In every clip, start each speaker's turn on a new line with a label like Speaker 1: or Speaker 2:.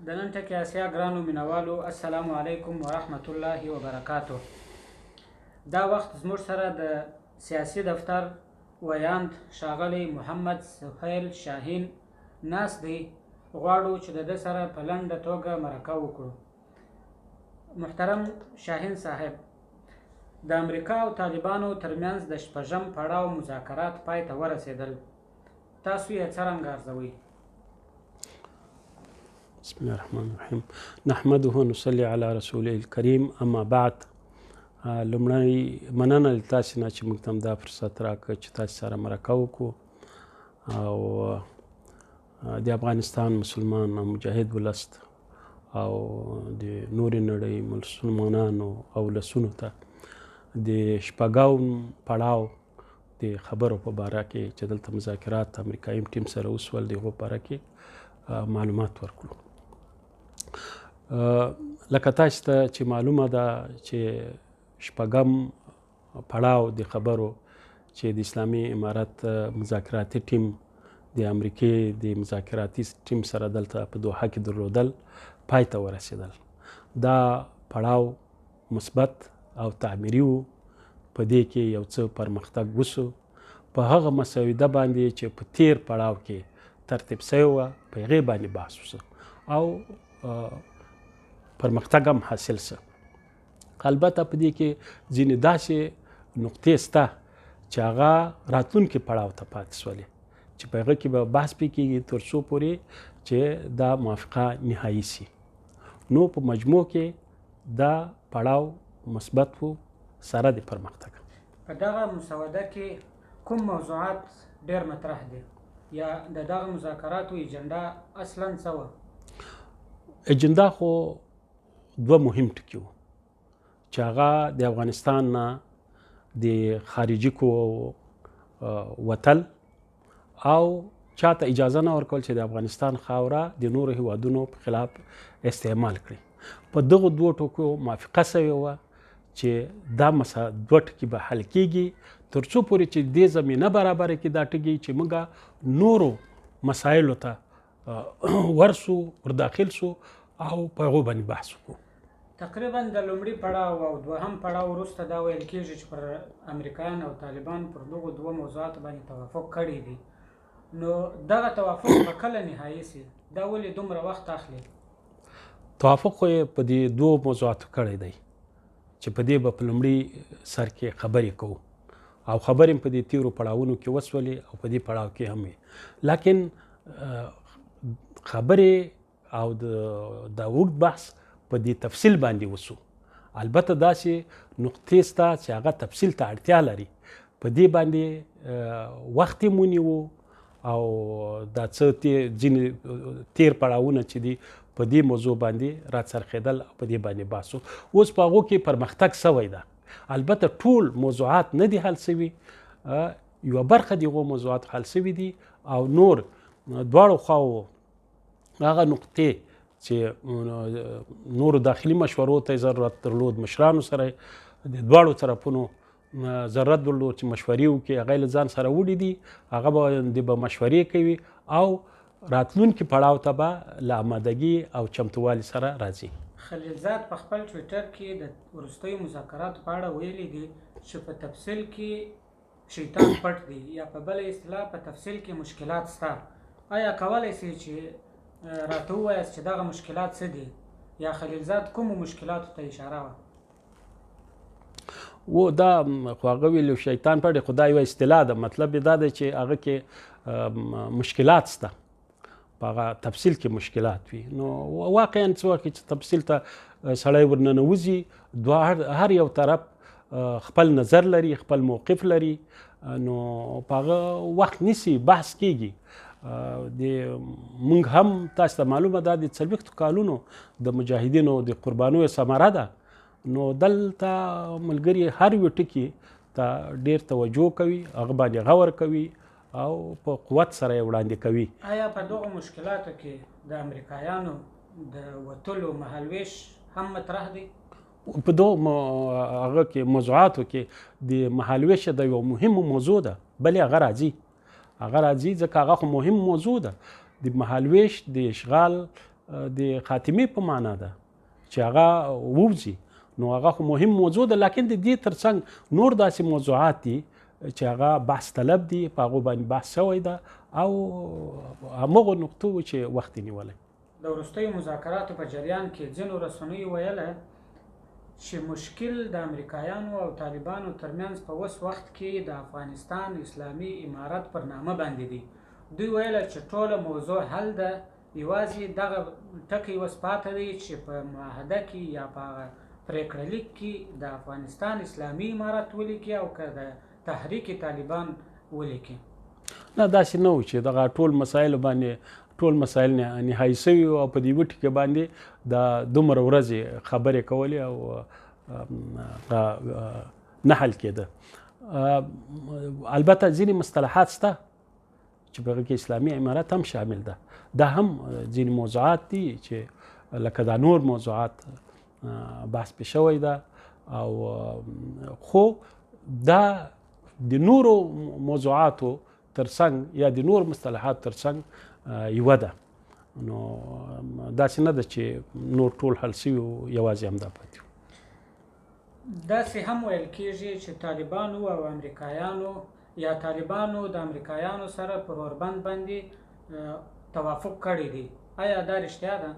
Speaker 1: د نن ټکي اسیا ګرانو مینوالو السلام علیکم ورحمت الله وبرکاتو. دا وخت زموږ سره د سیاسي دفتر ویاند ښاغلی محمد سهیل شاهین ناست دی. غواړو چې د ده سره په لنډه توګه مرکه وکړو. محترم شاهین صاحب، د امریکا او طالبانو ترمنځ د شپږم پړاو مذاکرات پای ته ورسېدل. تاسو یې څرنګه ارزوئ؟
Speaker 2: بسم الله الرحمن الرحیم. نحمده ونصلي علی رسوله الکریم. اما بعد، لومړی مننه له تاسې نه چې موږ ته دا فرصت راکړه چې تاسې سره مرکه وکړو او د افغانستان مسلمان او مجاهد ولس او د نورې نړۍ مسلمانانو او ولسونو ته د شپږم پړاو د خبرو په باره کې چې دلته مذاکرات امریکایي ټیم سره وشول د هغو په باره کې معلومات ورکړو. لکه تاسو ته چې معلومه ده چې شپږم پړاو د خبرو چې د اسلامي امارت مذاکراتي ټیم د امریکې د مذاکراتي ټیم سره دلته په دوحه کې درلودل پای ته ورسېدل. دا پړاو مثبت او تعمیري و. په دې کې یو څه پرمختګ وشو په هغه مسوده باندې چې په تیر پړاو کې ترتیب شوی وه، په هغې باندې بحث وشو او پرمختګ هم حاصل شو. البته په دې کې ځینې داسې نقطې شته چې هغه راتلونکي پړاو ته پاتې شولې چې په هغه کې به بحث پرې کېږي تر څو پورې چې دا موافقه نهایي شي. نو په مجموع کې دا پړاو مثبت و سره د پرمختګ.
Speaker 1: په دغه مسوده کې کوم موضوعات ډېر مطرح دي یا د دغه مذاکراتو ایجنډا اصلا څه وه؟
Speaker 2: ایجنډا خو دوه مهم ټکي وو چې هغه د افغانستان نه د خارجي قوو وتل او چاته اجازه نه ورکول چې د افغانستان خاوره د نورو هیوادونو په خلاف استعمال کړي. په دغو دوو ټکو موافقه شوې وه چې دا دوه ټکي به حل کېږي تر څو پورې چې دې زمینه برابره کړي دا ټکي چې موږ نورو مسایلو ته ورسو ورداخل سو او په هغو باندې بحث وکړو.
Speaker 1: تقریبا د لومړي پړاو او دوهم پړاو وروسته دا ویل کېږي چې پر امریکایان او طالبان پر دغو دوه موضوعاتو باندې توافق کړی دی. نو دغه توافق به کله نهایي سي؟ دا ولې دومره وخت اخلي؟
Speaker 2: توافق خو یې په دې دوو موضوعاتو کړی دی چې په دې به په لومړي سر کې خبرې کوو او خبرې په دې تیرو پړاوونو کې وسولې او په دې پړاو کې هم وي. لیکن خبرې او د اوږد بحث په دې تفصیل باندې وسو. البته داسې نقطې شته چې هغه تفصیل ته اړتیا لري. په دې باندې وخت یې ونیو او دا څه ځینې تیر پړاوونه چې دي په دې موضوع باندې راڅرخېدل او په دې باندې بحث و. اوس په هغو کې پرمختګ شوی ده. البته ټول موضوعات نه دي حل شوي، یوه برخه د هغو موضوعات حل شوي دي او نور دواړو خواو هغه نقطې چې نورو داخلي مشورو ته ضرورت درلود، مشرانو سره د دواړو طرفونو ضرورت درلود چې مشورې وکړي، هغه یې له ځان سره وړي دي، هغه باندې به مشورې کوي او راتلونکي پړاو ته به له آمادګي او چمتووالي سره راځي.
Speaker 1: خلیلزاد په خپل ټویټر کې د وروستیو مذاکراتو په اړه ویلي دي چې په تفصیل کې شیطان پټ دی یا په بله اصطلاح په تفصیل کې مشکلات شته. آیا کولی شئ چې راته ووایاست چې دغه مشکلات څه دي یا خلیلزاد کومو مشکلاتو ته اشاره وه؟
Speaker 2: و دا خو هغه ویلي شیطان پټ دی، خو دا یوه اصطلاح ده. مطلب یې دا دی چې هغه کې مشکلات شته، په هغه تفصیل کې مشکلات وي. نو واقعا څه وخت چې تفصیل ته سړی ورننوځي، هر یو طرف خپل نظر لري، خپل موقف لري، نو په هغه وخت نیسي بحث کېږي. موږ هم تاسو ته معلومه ده د 40 کالونو د مجاهدینو د قربانیو ثمره ده. نو دلته ملګري هر یو ټکي ته ډېر توجه کوي، هغه باندې غور کوي او په قوت سره یې وړاندې کوي.
Speaker 1: آیا په دغو مشکلاتو کې د امریکایانو د وتلو مهالویش هم مطرح دی؟
Speaker 2: په دغو هغه کې موضوعاتو کې د مهالویش د یو مهمه موضوع ده، بلې هغه راځي ځکه هغه خو مهم موضوع ده. د مهالویش د اشغال د خاتمې په معنا ده چې هغه ووځي، نو هغه خو مهم موضوع ده. لکن د دې ترڅنګ نور داسې موضوعات دي چې هغه بحث طلب دي، په هغو باندې بحث شوی ده او همغو نقطو چې وخت یې نیولی.
Speaker 1: د وروستیو مذاکراتو په جریان کې ځینو رسنیو ویله چې مشکل د امریکایانو او طالبانو ترمنځ په اوس وخت کې د افغانستان اسلامي امارت پر نامه باندې دی. دوی ویله چې ټوله موضوع حل ده، یوازې دغه ټکی اوس پاته دی چې په معاهده کې یا په هغه پریکړه لیک کې د افغانستان اسلامي امارت ولیکي او که د تحریک طالبان ولیکي.
Speaker 2: نه داسې نه و چې دغه ټول مسایلو باندې ټول مسایل نهایي سوي او په دې یوه ټکي باندې د دومره ورځې خبرې کولې او نه حل کېده. البته ځینې مصطلحات شته چې په هغه کې اسلامي امارت هم شامل ده. دا هم ځینې موضوعات دي چې لکه دا نور موضوعات بحث پې شوی ده او خو دا د نورو موضوعاتو ترڅنګ یا د نور مصطلحات ترڅنګ یوه ده. نو داسې نه ده چې نور ټول حل سوي یوازې همدا پاتې وو.
Speaker 1: داسې هم ویل کېږي چې طالبانو او امریکایانو یا طالبانو د امریکایانو سره پر اوربند باندې توافق کړی دی. آیا دا رښتیا ده؟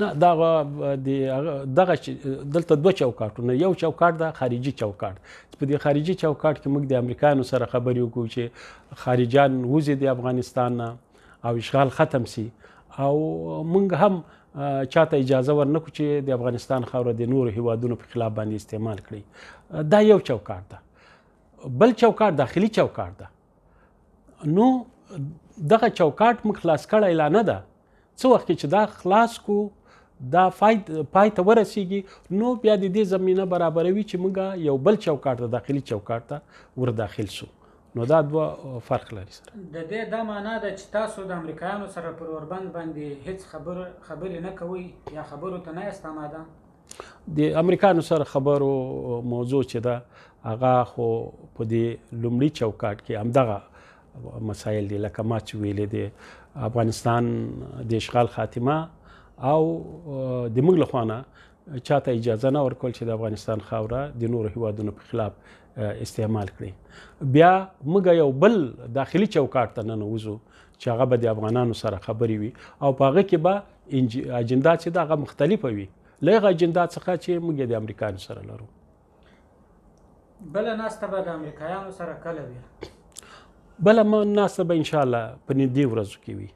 Speaker 2: نه دغه دلته دوه چوکاټونه، یو چوکاټ ده خارجي چوکاټ. په دې خارجي چوکاټ کې موږ د امریکایانو سره خبرې وکړو چې خارجیان وځي د افغانستان نه او اشغال ختم سي، او موږ هم چاته اجازه ورنکړو چې د افغانستان خاوره د نورو هیوادونو په خلاف باندې استعمال کړي. دا یو چوکاټ ده. بل چوکاټ داخلي چوکاټ ده. نو دغه چوکاټ موږ خلاص کړی لا نه ده. څه وخت چې دا خلاص کو دا پای ته ورسیږي نو بیا د دې زمینه برابروي چې موږ یو بل چوکاټ ته داخلي چوکاټ ته ور داخل سو. نو دا دوه فرق لري سره.
Speaker 1: د دې دا معنا ده چې تاسو د امریکایانو سره پر اوربند باندې هیڅ خبرې نه کوئ یا خبرو ته نه یاست آماده؟
Speaker 2: د امریکایانو سره خبرو موضوع چې ده هغه خو په دې لومړي چوکاټ کې همدغه مسایل دي لکه ما چې ویلې د افغانستان د اشغال خاتمه او د موږ له خوا نه چاته اجازه نه ورکول چې د افغانستان خاوره د نورو هیوادونو په خلاف استعمال کړي. بیا موږ یو بل داخلي چوکاټ ته ننوځو چې هغه به د افغانانو سره خبرې وي او په هغه کې به اجندا چې ده هغه مختلفه وي له هغه اجندا څخه چې موږ د امریکایانو سره لرو.
Speaker 1: بله ناسته به د امریکایانو سره کله وي؟
Speaker 2: بله ناسته به انشاءالله په نږدې ورځو کې وي،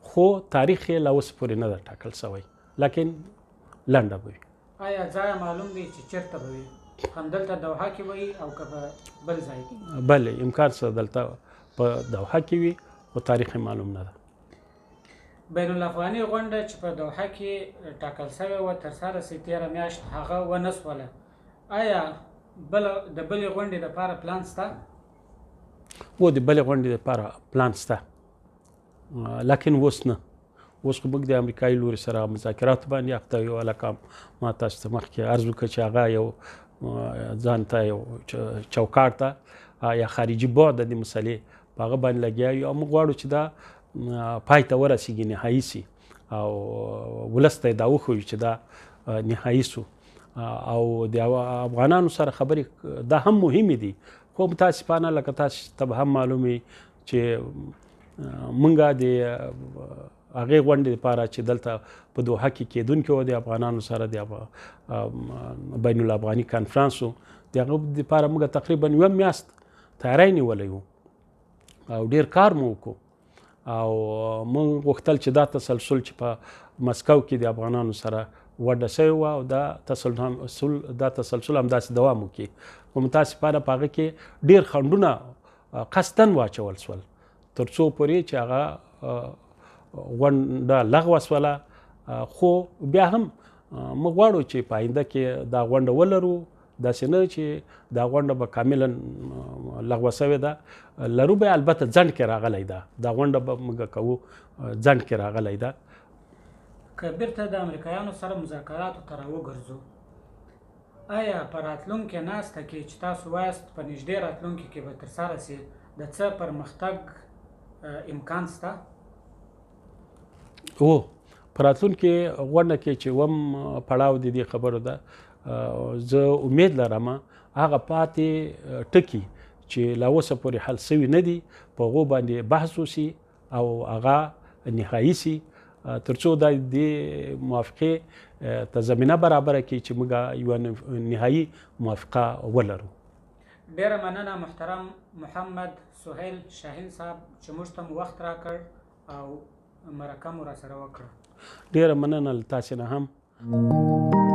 Speaker 2: خو تاریخ یې لا اوس پورې نه ده ټاکل سوی، لکن لنډه به وي.
Speaker 1: آیا ځای معلوم دی چې چیرته به وي؟ همدلته دوحه کې وي او که په بل ځای کې؟
Speaker 2: بله امکان شته دلته په دوحه کې وي خو تاریخ معلوم نه ده.
Speaker 1: بین الافغاني غونډه چې په دوحه کې ټاکل سوې وه ترسره سي تېره میاشت هغه ونه سوله. آیا د بلې غونډې دپاره پلان شته؟
Speaker 2: و د بلې غونډې دپاره پلان شته، لکن اوس نه. اوس خو موږ د امریکایي لوري سره مذاکراتو باندې اخته یو. هلکه ما تاسو ته مخکې عرض وکړه چې هغه یو ځان ته یو چوکاټ ته یا خارجي بعد د مسلې په هغه باندې لګیا یو او موږ غواړو چې دا پای ته ورسیږي، نهایي سي او ولس ته یې دا وښیو چې دا نهایي سو. او د افغانانو سره خبرې دا هم مهمې دي، خو متاسفانه لکه تاسو ته به هم معلومې چې موږ د هغې غونډې لپاره چې دلته په دوحه کې کېدونکې وه د افغانانو سره د بین الافغاني کنفرانس و، د هغه لپاره موږ تقریبا یوه میاشت تیاری نیولی و او ډېر کار مو وکړو او موږ غوښتل چې دا تسلسل چې په مسکو کې د افغانانو سره وډه شوې وه او دا تسلسل همداسې دوام وکړي. خو متاسفانه په هغه کې ډېر خنډونه قصدن واچول سول تر څو پورې چې هغه غونډه لغوه سوله. خو بیا هم موږ غواړو چې په آینده کې دا غونډه ولرو، داسې نه چې دا غونډه به کاملا لغوه سوې ده. لرو به البته ځنډ کې راغلی ده، دا غونډه به موږ کوو ځنډ کې راغلی ده.
Speaker 1: که بیرته د امریکایانو سره مذاکراتو ته راوګرځو، آیا په راتلونکې ناسته کې چې تاسو وایاست په نږدې راتلونکي کې به ترسره سي د څه پرمختګ امکان شته؟
Speaker 2: په راتلونکې غونډه کې چې اووم پړاو د دې خبرو ده زه امید لرم هغه پاتې ټکي چې لا اوسه پورې حل سوي نه دي په هغو باندې بحث وشي او هغه نهایي سي تر څو د دې موافقې ته زمینه برابره کړي چې موږ یوه نهایي موافقه ولرو.
Speaker 1: ډیره مننه محترم محمد سهیل شاهین صاحب چې موږ ته مو وخت راکړ او مرکه مو راسره وکړه.
Speaker 2: ډیره مننه له تاسې نه هم.